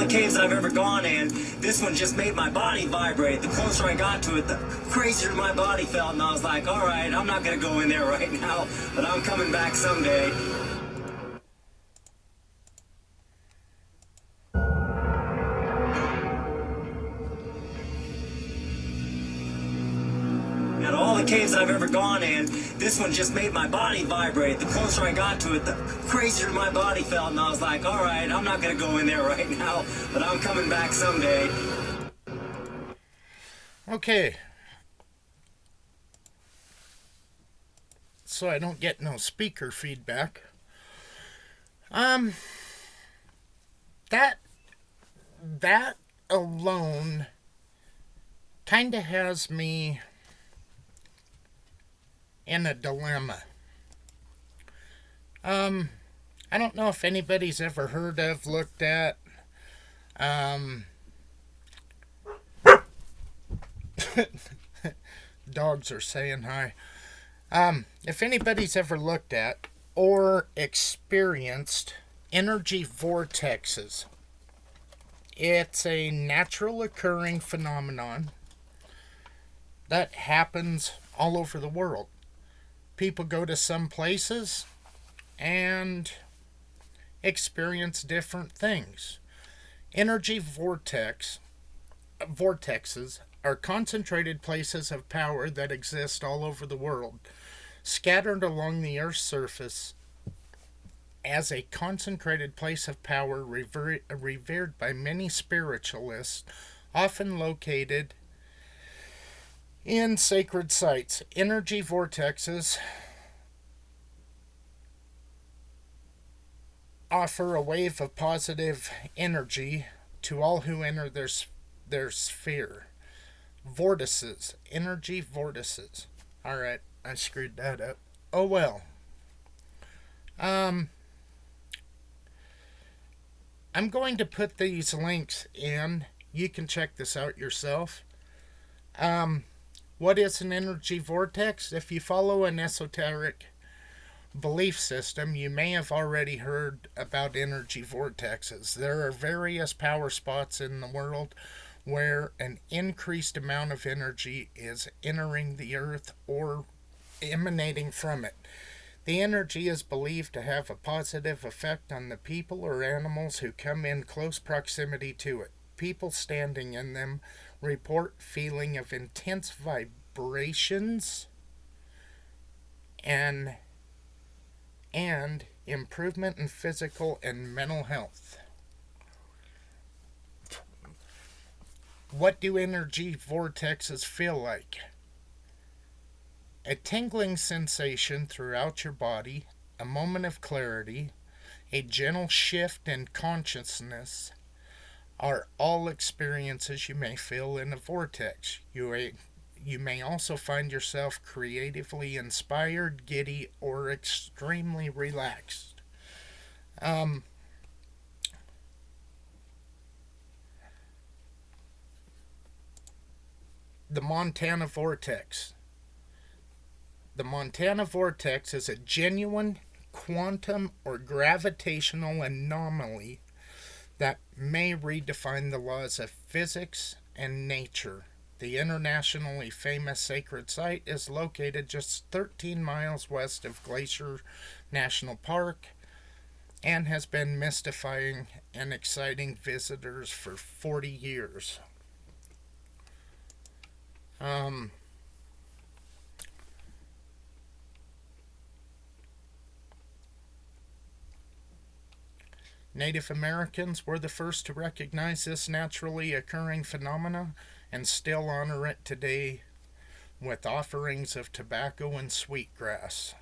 the caves I've ever gone in, this one just made my body vibrate. The closer I got to it, the crazier my body felt, and I was like, all right, I'm not going to go in there right now, but I'm coming back someday. Out of all the caves I've ever gone in, this one just made my body vibrate. The closer I got to it, the crazier my body felt, and I was like, all right, I'm not going to go in there right now, but I'm coming back someday. Okay. So I don't get no speaker feedback. That alone kind of has me in a dilemma. I don't know if anybody's ever heard of, looked at, dogs are saying hi. If anybody's ever looked at or experienced energy vortexes, it's a natural occurring phenomenon that happens all over the world. People go to some places and experience different things. Energy vortexes are concentrated places of power that exist all over the world, scattered along the Earth's surface as a concentrated place of power revered by many spiritualists, often located in sacred sites. Energy vortexes offer a wave of positive energy to all who enter their sphere. Vortices. Energy vortices. Alright, I screwed that up. Oh well. I'm going to put these links in. You can check this out yourself. What is an energy vortex? If you follow an esoteric belief system, you may have already heard about energy vortexes. There are various power spots in the world where an increased amount of energy is entering the earth or emanating from it. The energy is believed to have a positive effect on the people or animals who come in close proximity to it. People standing in them report feeling of intense vibrations and improvement in physical and mental health. What do energy vortexes feel like? A tingling sensation throughout your body, a moment of clarity, a gentle shift in consciousness are all experiences you may feel in a vortex. You may also find yourself creatively inspired, giddy, or extremely relaxed. The Montana Vortex. The Montana Vortex is a genuine quantum or gravitational anomaly that may redefine the laws of physics and nature. The internationally famous sacred site is located just 13 miles west of Glacier National Park and has been mystifying and exciting visitors for 40 years. Native Americans were the first to recognize this naturally occurring phenomena and still honor it today with offerings of tobacco and sweetgrass.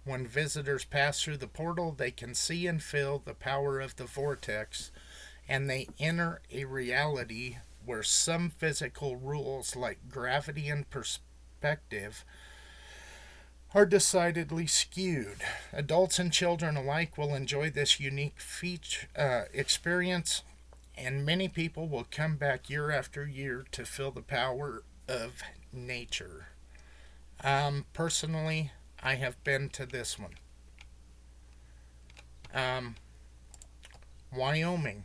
When visitors pass through the portal, they can see and feel the power of the vortex, and they enter a reality where some physical rules like gravity and perspective are decidedly skewed. Adults and children alike will enjoy this unique experience, and many people will come back year after year to feel the power of nature. Personally, I have been to this one. Wyoming.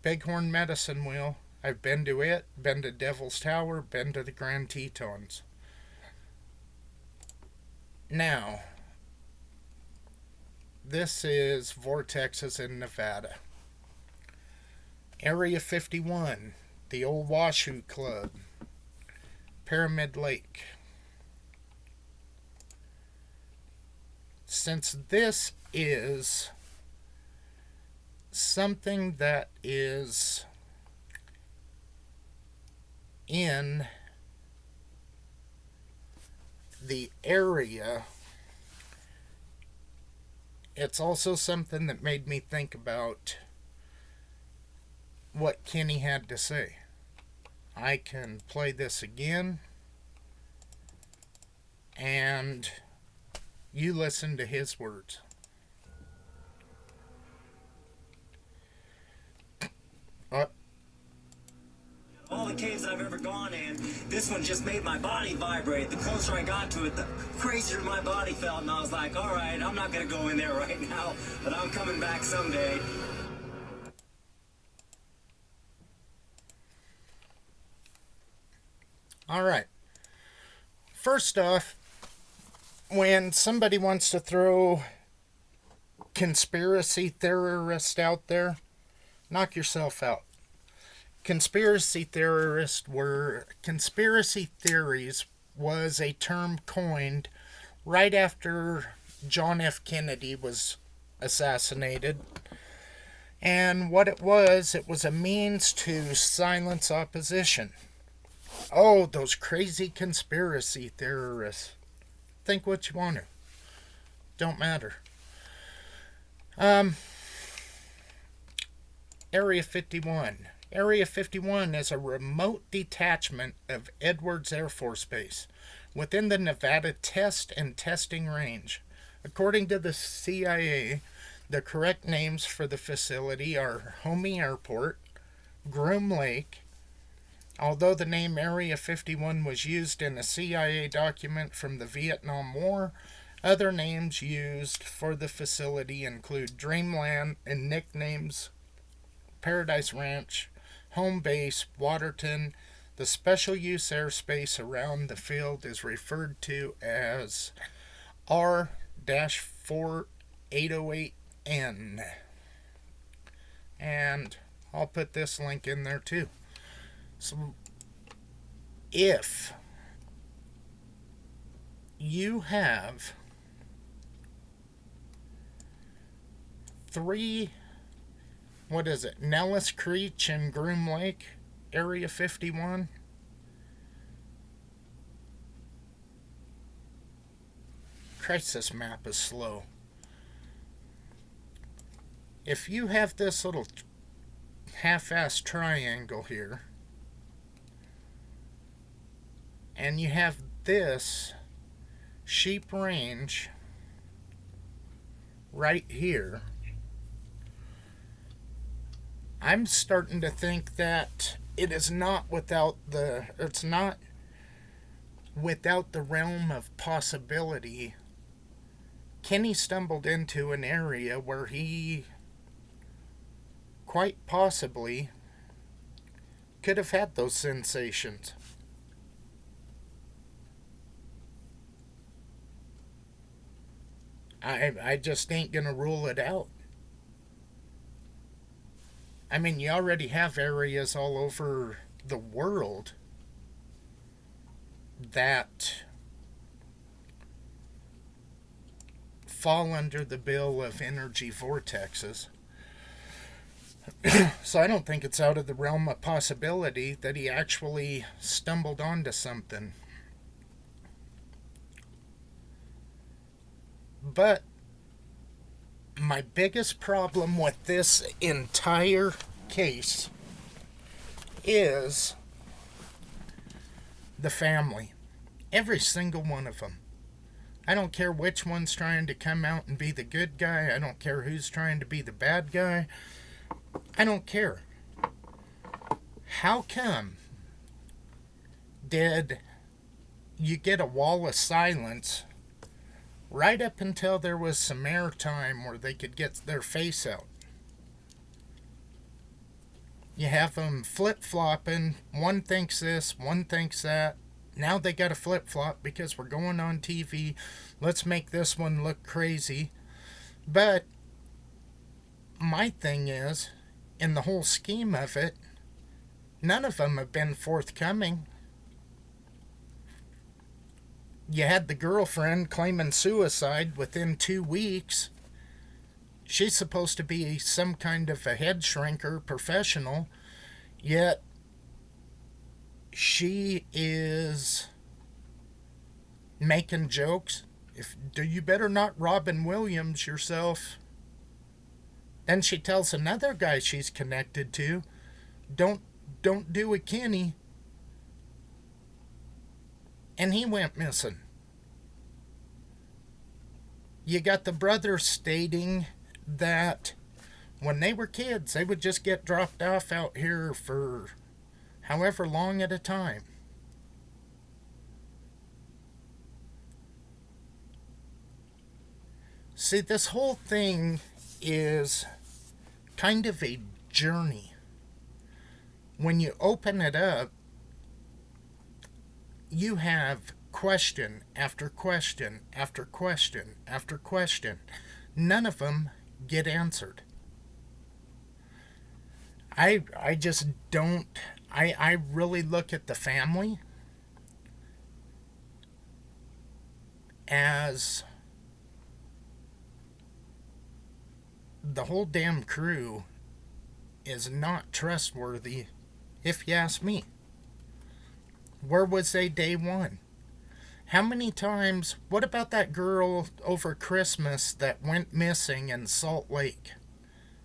Bighorn Medicine Wheel. I've been to it, been to Devil's Tower, been to the Grand Tetons. Now, this is Vortexes in Nevada. Area 51, the Old Washoe Club, Pyramid Lake. Since this is something that is in the area, it's also something that made me think about what Kenny had to say. I can play this again and you listen to his words. All the caves I've ever gone in, this one just made my body vibrate. The closer I got to it, the crazier my body felt, and I was like, all right, I'm not going to go in there right now, but I'm coming back someday. All right. First off, when somebody wants to throw conspiracy theorists out there, knock yourself out. Conspiracy theories was a term coined right after John F. Kennedy was assassinated. And what it was a means to silence opposition. Oh, those crazy conspiracy theorists. Think what you want to. Don't matter. Area 51. Area 51 is a remote detachment of Edwards Air Force Base within the Nevada Test and Testing Range. According to the CIA, the correct names for the facility are Homey Airport, Groom Lake. Although the name Area 51 was used in a CIA document from the Vietnam War, other names used for the facility include Dreamland and nicknames Paradise Ranch, Home Base, Waterton. The special use airspace around the field is referred to as R-4808N. And I'll put this link in there too. So if you have Nellis Creek and Groom Lake, Area 51. Christ, this map is slow. If you have this little half-assed triangle here, and you have this sheep range right here, I'm starting to think that it's not without the realm of possibility. Kenny stumbled into an area where he quite possibly could have had those sensations. I just ain't gonna rule it out. I mean, you already have areas all over the world that fall under the bill of energy vortexes. So I don't think it's out of the realm of possibility that he actually stumbled onto something. But my biggest problem with this entire case is the family. Every single one of them. I don't care which one's trying to come out and be the good guy. I don't care who's trying to be the bad guy. I don't care. How come did you get a wall of silence right up until there was some air time where they could get their face out? You have them flip-flopping. One thinks this, one thinks that. Now they got to flip-flop because we're going on TV. Let's make this one look crazy. But my thing is, in the whole scheme of it, none of them have been forthcoming. You had the girlfriend claiming suicide within 2 weeks. She's supposed to be some kind of a head shrinker professional, yet she is making jokes. You better not Robin Williams yourself. Then she tells another guy she's connected to, don't do a Kenny. And he went missing. You got the brother stating that when they were kids, they would just get dropped off out here for however long at a time. See, this whole thing is kind of a journey. When you open it up, you have question after question after question after question. None of them get answered. I just don't. I really look at the family as the whole damn crew is not trustworthy, if you ask me. Where was they day one? How many times? What about that girl over Christmas that went missing in Salt Lake?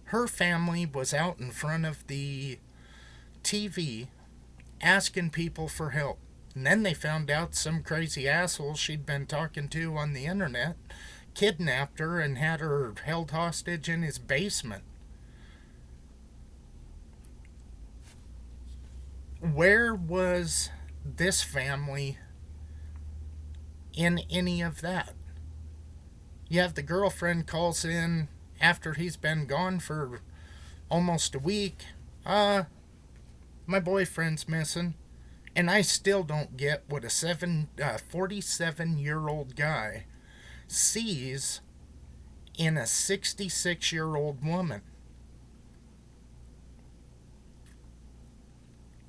Her family was out in front of the TV asking people for help. And then they found out some crazy asshole she'd been talking to on the internet kidnapped her and had her held hostage in his basement. Where was this family in any of that? You have the girlfriend calls in after he's been gone for almost a week. My boyfriend's missing. And I still don't get what a 47-year-old guy sees in a 66-year-old woman.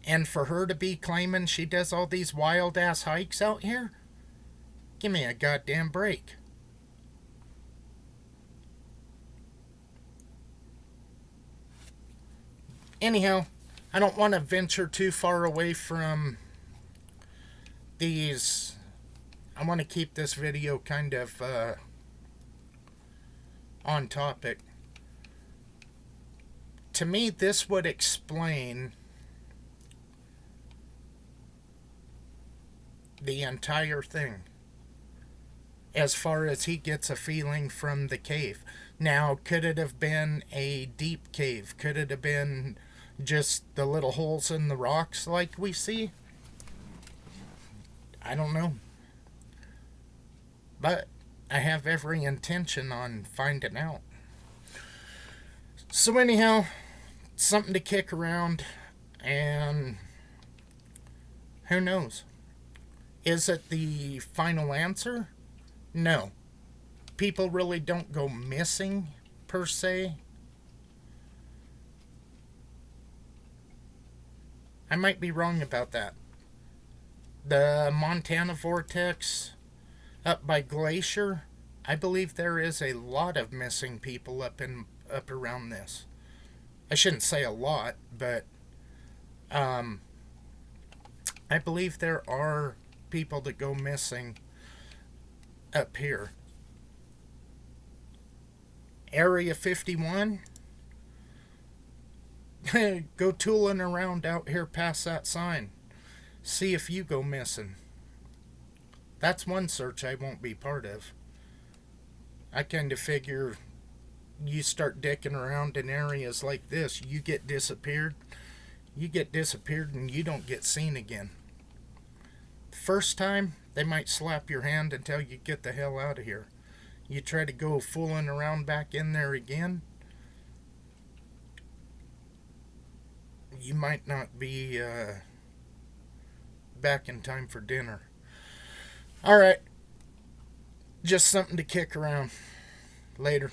And for her to be claiming she does all these wild-ass hikes out here? Give me a goddamn break. Anyhow, I don't want to venture too far away from these. I want to keep this video kind of on topic. To me, this would explain the entire thing, as far as he gets a feeling from the cave. Now, could it have been a deep cave? Could it have been just the little holes in the rocks like we see? I don't know. But I have every intention on finding out. So anyhow, something to kick around, and who knows? Is it the final answer? No. People really don't go missing, per se. I might be wrong about that. The Montana Vortex up by Glacier, I believe there is a lot of missing people up around this. I shouldn't say a lot, but I believe there are people that go missing up here. Area 51, go tooling around out here past that sign. See if you go missing. That's one search I won't be part of. I kind of figure you start dicking around in areas like this, you get disappeared and you don't get seen again. First time, they might slap your hand and tell you get the hell out of here. You try to go fooling around back in there again, you might not be back in time for dinner. All right, just something to kick around. Later.